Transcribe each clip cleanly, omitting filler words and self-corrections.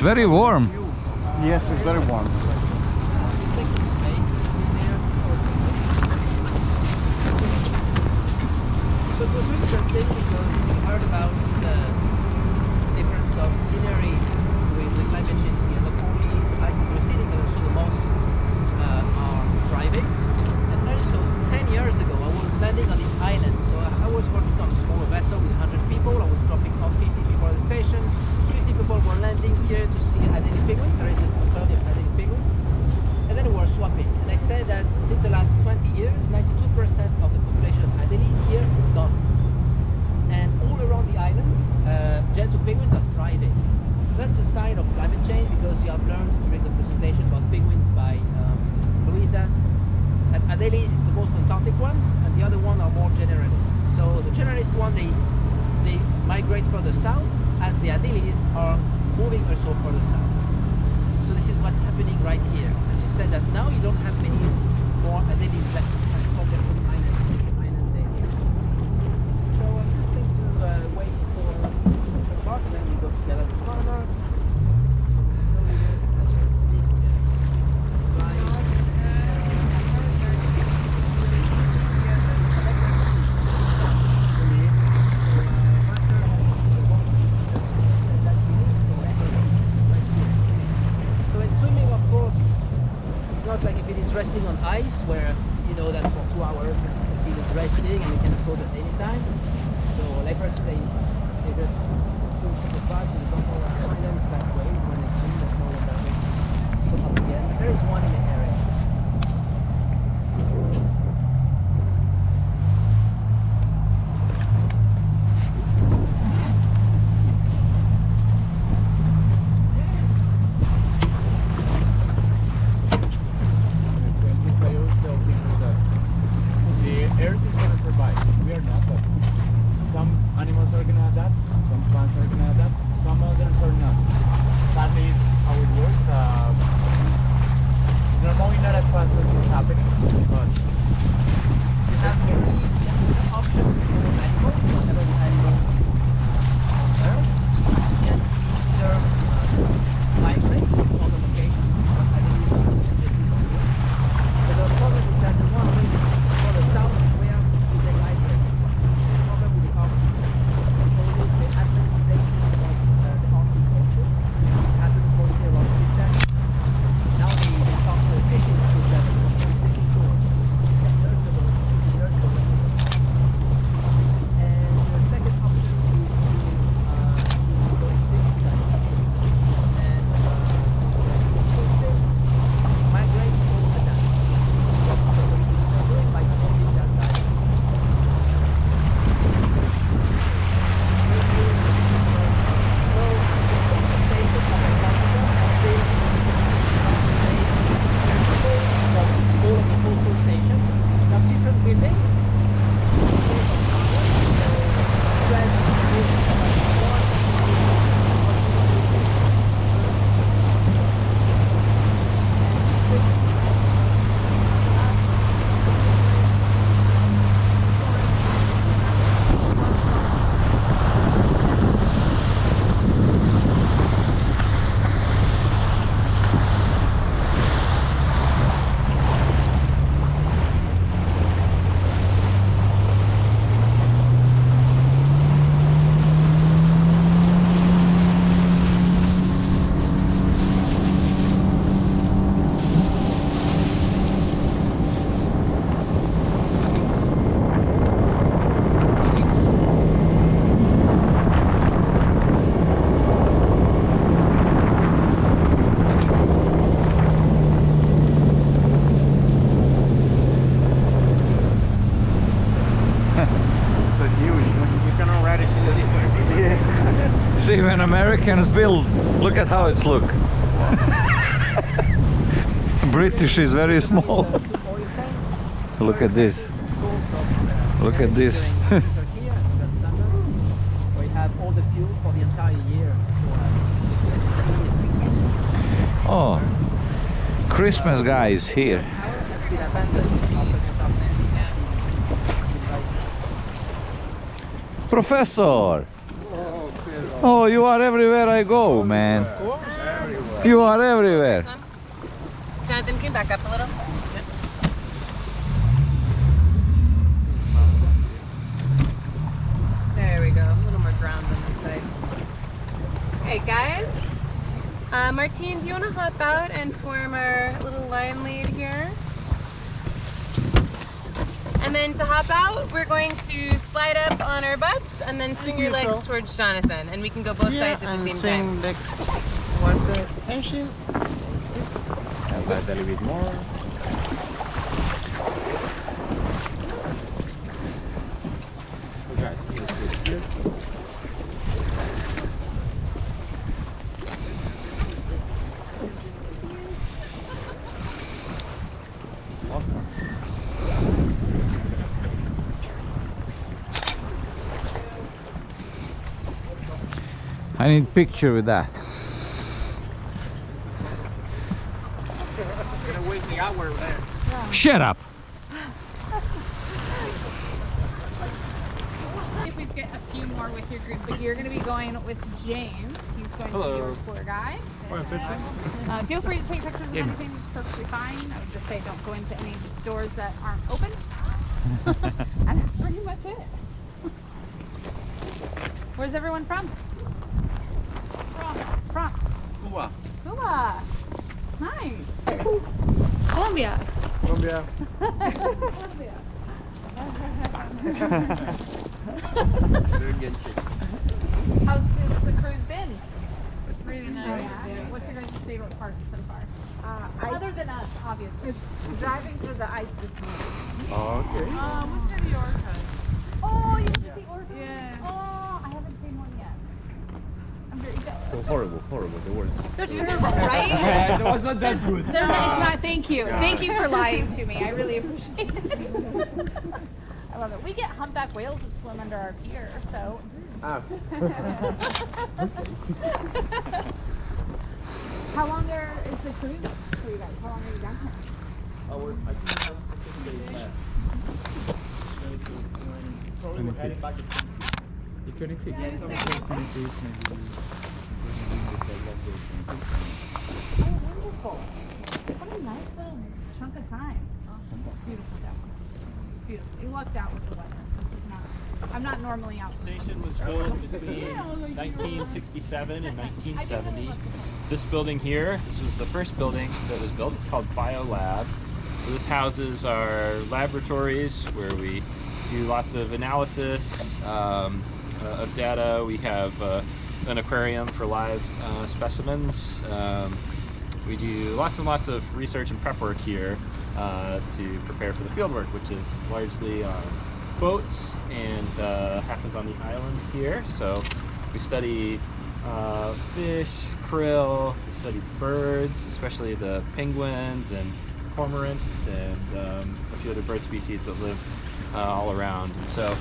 very warm. Yes, it's very warm. So it was really interesting because we heard about the difference of scenery with the climate change here. Not only ice is receding, but also the moss are thriving. And also 10 years ago, I was landing on this island. So I was working on a small vessel with 100 people. I was dropping off 50 people at the station. 50 people were landing here to see Adelie penguins. There is a herd of Adelie penguins. And then we were swapping. And I said that since the last 20 years, 92% of the population of Adelies here is gone. And all around the islands, gentle penguins are thriving. That's a sign of climate change because you have learned during the presentation about penguins by Louisa that Adelies is the most Antarctic one, and the other one are more generalist. So the generalist one, they migrate further south, as the Adelies are moving also further south. So this is what's happening right here. And she said that now you don't have many more Adelies left from the island there. So I'm just going to wait for the park, and then we go together to the corner. Like if it is resting on ice, where you know that for 2 hours the seal is resting and you can approach at any time. So leopards they just swim from the park and don't go around islands that way when it's in the snow and that way. Come up again. But there is one in the area. See, when Americans build, look at how it's look. British is very small. Look at this. Look at this. We have all the fuel for the entire year. Oh, Christmas guy is here. Professor! Oh, you are everywhere I go, man. You are everywhere. Jonathan, can you back up a little? There we go. A little more ground on this side. Hey guys. Martine, do you want to hop out and form our little line lead here? And then to hop out, we're going to slide up on our butts and then swing your legs towards Jonathan. And we can go both sides at the same time. Back towards the engine. A little bit more. I need picture with that. Gonna wake me out where there. Shut up! If we get a few more with your group, but you're going to be going with James. He's going to be your tour guide. Feel free to take pictures of anything. It's perfectly fine. I would just say don't go into any doors that aren't open. And that's pretty much it. Where's everyone from? From? Cuba. Cuba. Nice. Colombia. Colombia. Colombia. How's the cruise been? It's really nice. What's your guys' favorite part so far? Other than us, obviously. It's driving through the ice this morning. Okay. What's in the orcas? Oh, you get to see orcas? Yeah. Oh, I haven't seen one yet. I'm very jealous. So horrible, the worst. They're terrible, right? That was not that good. They're not, it's not. Thank you. Thank you for lying to me. I really appreciate it. I love it. We get humpback whales that swim under our pier, so. Ah. How long is the cruise for you guys? How long are you down here? I think probably we're heading back to the 25th. Yes, Oh, wonderful. What a nice little chunk of time. Oh, it's beautiful down here. It's beautiful. You lucked out with the weather. This is not, I'm not normally out. Station was built between 1967 and 1970. This building here, this was the first building that was built. It's called Biolab. So this houses our laboratories where we do lots of analysis of data. We have an aquarium for live specimens. We do lots and lots of research and prep work here to prepare for the field work, which is largely on boats and happens on the islands here. So we study fish, krill, we study birds, especially the penguins and cormorants and a few other bird species that live all around. And so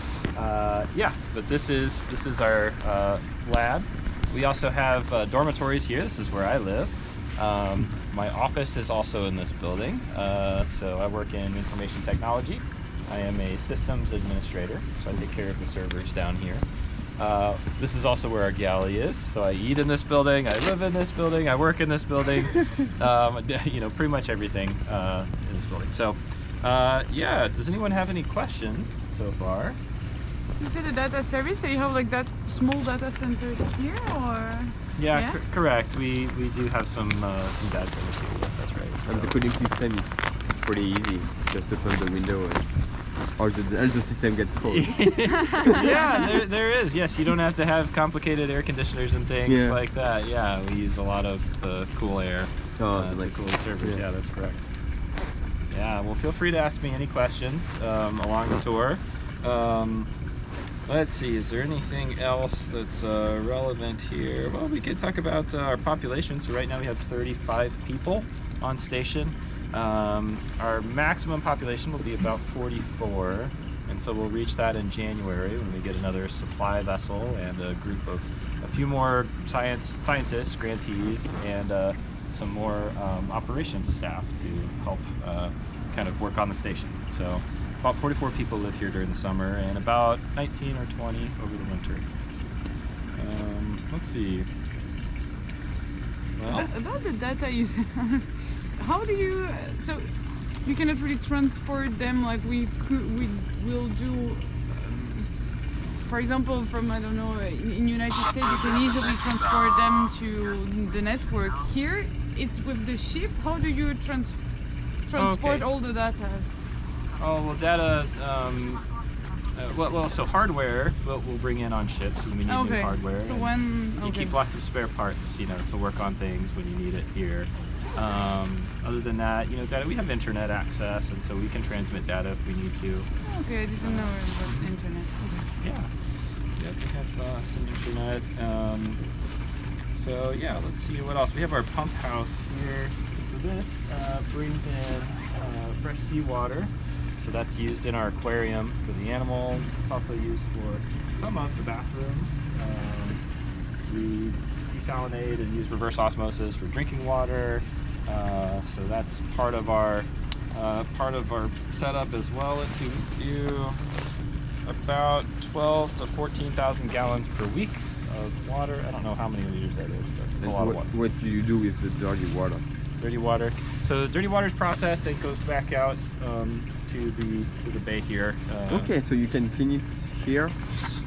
yeah, but this is our lab. We also have dormitories here. This is where I live. My office is also in this building, so I work in information technology. I am a systems administrator, so I take care of the servers down here. This is also where our galley is, so I eat in this building, I live in this building, I work in this building, you know, pretty much everything in this building. So yeah, does anyone have any questions so far? You said a data service, so you have like that small data centers here, or? Yeah, correct. We do have some data centers here. Yes, that's right. And the cooling system is pretty easy. Just open the window and all the system gets cold. Yeah, there is. Yes, you don't have to have complicated air conditioners and things like that. Yeah, we use a lot of the cool air to cool the servers. Yeah, that's correct. Yeah, well, feel free to ask me any questions along the tour. Let's see, is there anything else that's relevant here? Well, we could talk about our population. So right now we have 35 people on station. Our maximum population will be about 44, and so we'll reach that in January when we get another supply vessel and a group of a few more scientists, grantees, and some more operations staff to help kind of work on the station. So about 44 people live here during the summer and about 19 or 20 over the winter. Let's see. Well, About the data you sent us, how do you? So you cannot really transport them like we will do. For example, from I don't know, in United States, you can easily transport them to the network. Here, it's with the ship. How do you transport all the data? oh well, data. So hardware we'll bring in on ships when we need new hardware. So when you keep lots of spare parts, you know, to work on things when you need it here. Other than that, you know, data, we have internet access, and so we can transmit data if we need to. Okay, I didn't know it was internet. Okay. Yeah, we have some internet. So yeah, let's see what else. We have our pump house here. So this brings in fresh seawater. So that's used in our aquarium for the animals. It's also used for some of the bathrooms. We desalinate and use reverse osmosis for drinking water. So that's part of our setup as well. Let's see, we do about 12 to 14,000 gallons per week of water. I don't know how many liters that is, but it's a lot of water. What do you do with the dirty water? Dirty water. So the dirty water is processed. It goes back out to the bay here. Okay, so you can clean it here.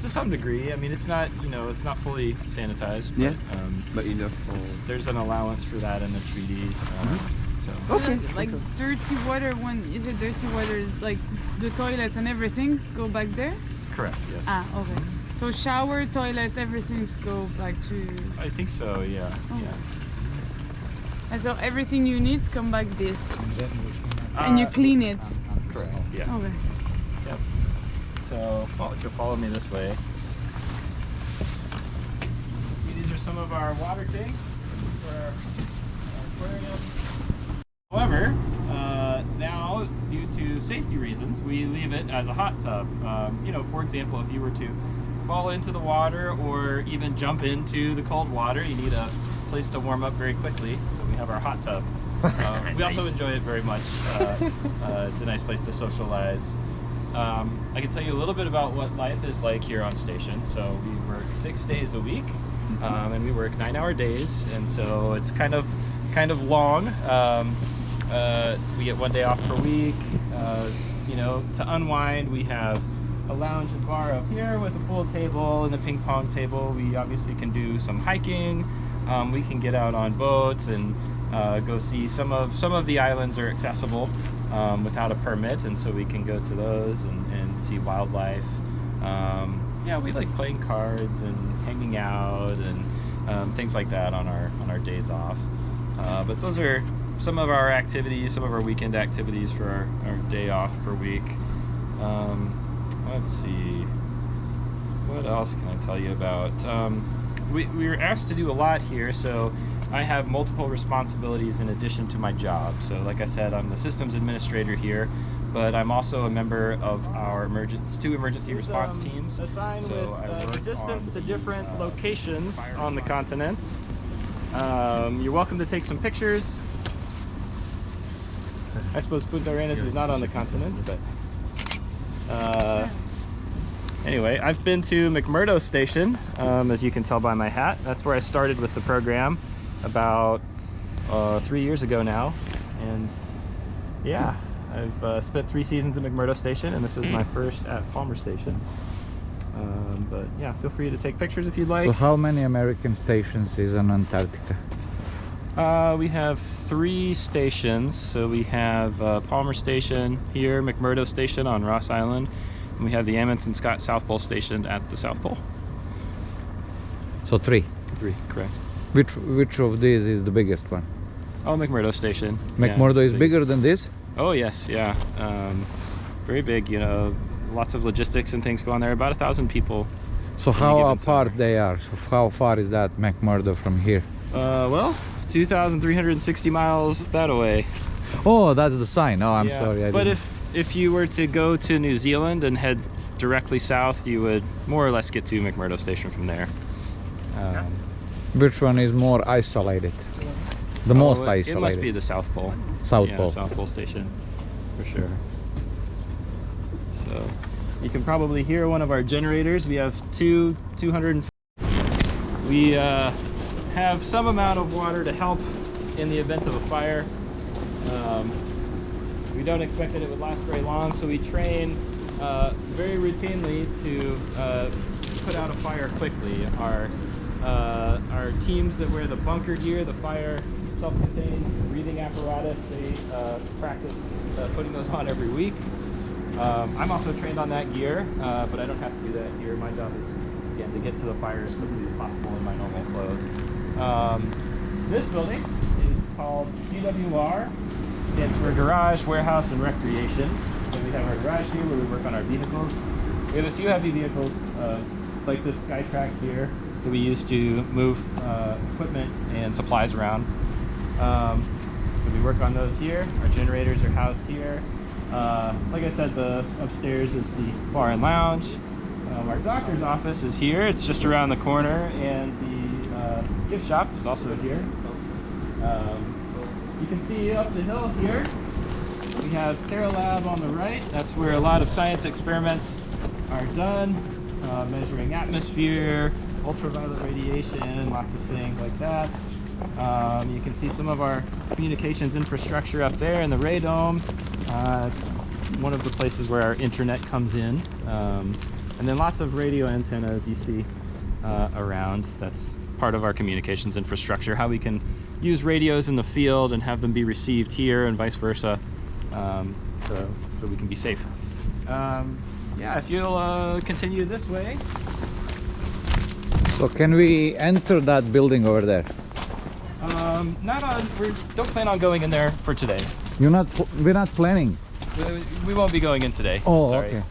To some degree. I mean, it's not, you know, it's not fully sanitized. But, Yeah. But enough for. There's an allowance for that in the treaty. So. Okay. Like dirty water. When you say dirty water, like the toilets and everything go back there. Correct. Yes. Ah, okay. So shower, toilet, everything's go back to. I think so. Yeah. Oh. Yeah. And so everything you need come back this, and you clean it. Correct. Yeah. Okay. Yep. So, well, if you'll follow me this way. These are some of our water tanks for our aquarium. However, now, due to safety reasons, we leave it as a hot tub. You know, for example, if you were to fall into the water or even jump into the cold water, you need a place to warm up very quickly. So we have our hot tub. We also enjoy it very much. It's a nice place to socialize. I can tell you a little bit about what life is like here on station. So we work 6 days a week, and we work 9-hour days, and so it's kind of long. We get 1 day off per week. You know, to unwind, we have a lounge and bar up here with a pool table and a ping pong table. We obviously can do some hiking. We can get out on boats and go see some of the islands are accessible without a permit, and so we can go to those and see wildlife. Yeah, we like playing cards and hanging out and things like that on our days off. But those are some of our activities, some of our weekend activities for our day off per week. Let's see, what else can I tell you about? We were asked to do a lot here, so I have multiple responsibilities in addition to my job. So like I said, I'm the systems administrator here, but I'm also a member of our two emergency response teams. Assigned so with I work distance to different locations on the continent. You're welcome to take some pictures. I suppose Punta Arenas is not on the continent, but anyway, I've been to McMurdo Station, as you can tell by my hat. That's where I started with the program about 3 years ago now. And yeah, I've spent 3 seasons at McMurdo Station, and this is my first at Palmer Station. But yeah, feel free to take pictures if you'd like. So how many American stations is on Antarctica? We have 3 stations. So we have Palmer Station here, McMurdo Station on Ross Island, and we have the Amundsen Scott South Pole Station at the South Pole. So 3. 3, correct. Which of these is the biggest one? Oh, McMurdo Station. McMurdo yeah, is bigger than this? Oh yes, yeah. Very big, you know, lots of logistics and things go on there, about 1,000 people. So how apart they are? So how far is that McMurdo from here? Well, 2,360 miles that away. Oh, that's the sign. Oh, I'm yeah. sorry. But if you were to go to New Zealand and head directly south, you would more or less get to McMurdo Station from there. Which one is more isolated? The most isolated? It must be the South Pole. South yeah, Pole. South Pole Station, for sure. So you can probably hear one of our generators. We have 200. We have some amount of water to help in the event of a fire. We don't expect that it would last very long, so we train very routinely to put out a fire quickly. Our teams that wear the bunker gear, the fire self-contained breathing apparatus, they practice putting those on every week. I'm also trained on that gear, but I don't have to do that here. My job is, again, to get to the fire as quickly as possible in my normal clothes. This building is called GWR. Stands for Garage, Warehouse, and Recreation. So we have our garage here where we work on our vehicles. We have a few heavy vehicles, like this SkyTrack here, that we use to move equipment and supplies around. So we work on those here. Our generators are housed here. Like I said, the upstairs is the bar and lounge. Our doctor's office is here. It's just around the corner, and the gift shop is also here. You can see up the hill here, we have Terra Lab on the right. That's where a lot of science experiments are done, measuring atmosphere, ultraviolet radiation, lots of things like that. You can see some of our communications infrastructure up there in the radome. It's one of the places where our internet comes in. And then lots of radio antennas you see around. That's part of our communications infrastructure, how we can use radios in the field and have them be received here and vice versa, so we can be safe. Yeah, if you'll continue this way. So can we enter that building over there? We don't plan on going in there for today. We're not planning. We won't be going in today. Oh, sorry. okay.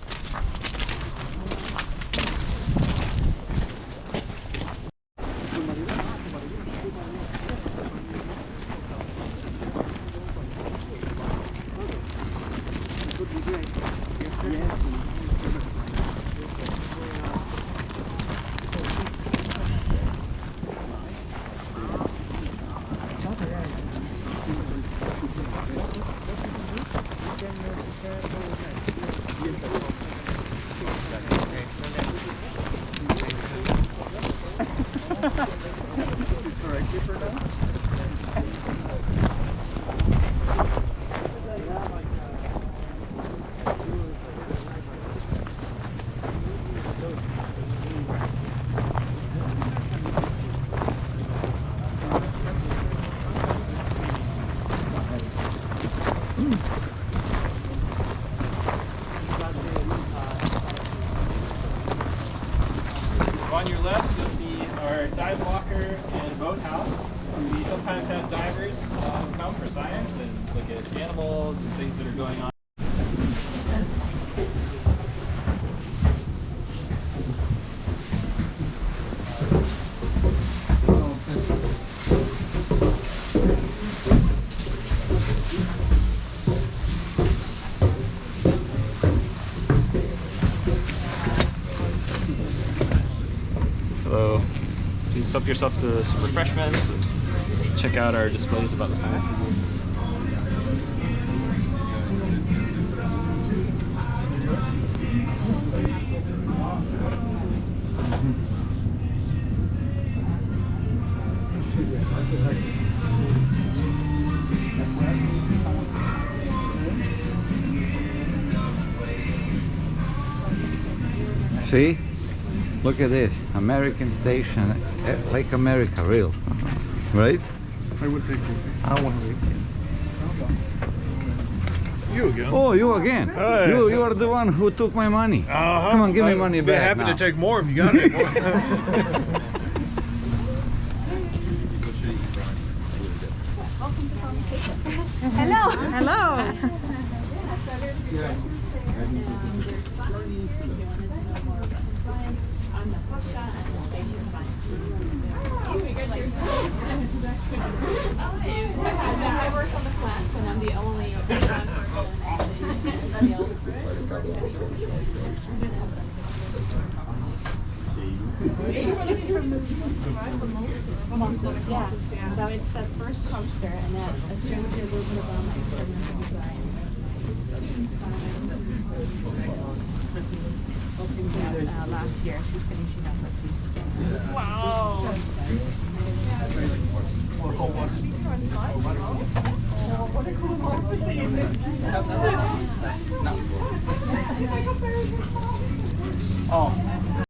On your left, you'll see our dive locker and boathouse. We sometimes have divers come for science and look at animals and things that are going on. Hello. Please help yourself to some refreshments and check out our displays about the science we do. See? Look at this. American station, Lake America, real. Right? I would take it. I want to leave. You again? Oh, you again? Hey. You are the one who took my money. Come on, give me money I'd back be happy now. to take more if you got it. Hello. Hello. I work on the class and I'm the only Yeah, so it's that first poster and that shows you a little bit about my experimental design. Opened last year. She's been Oh.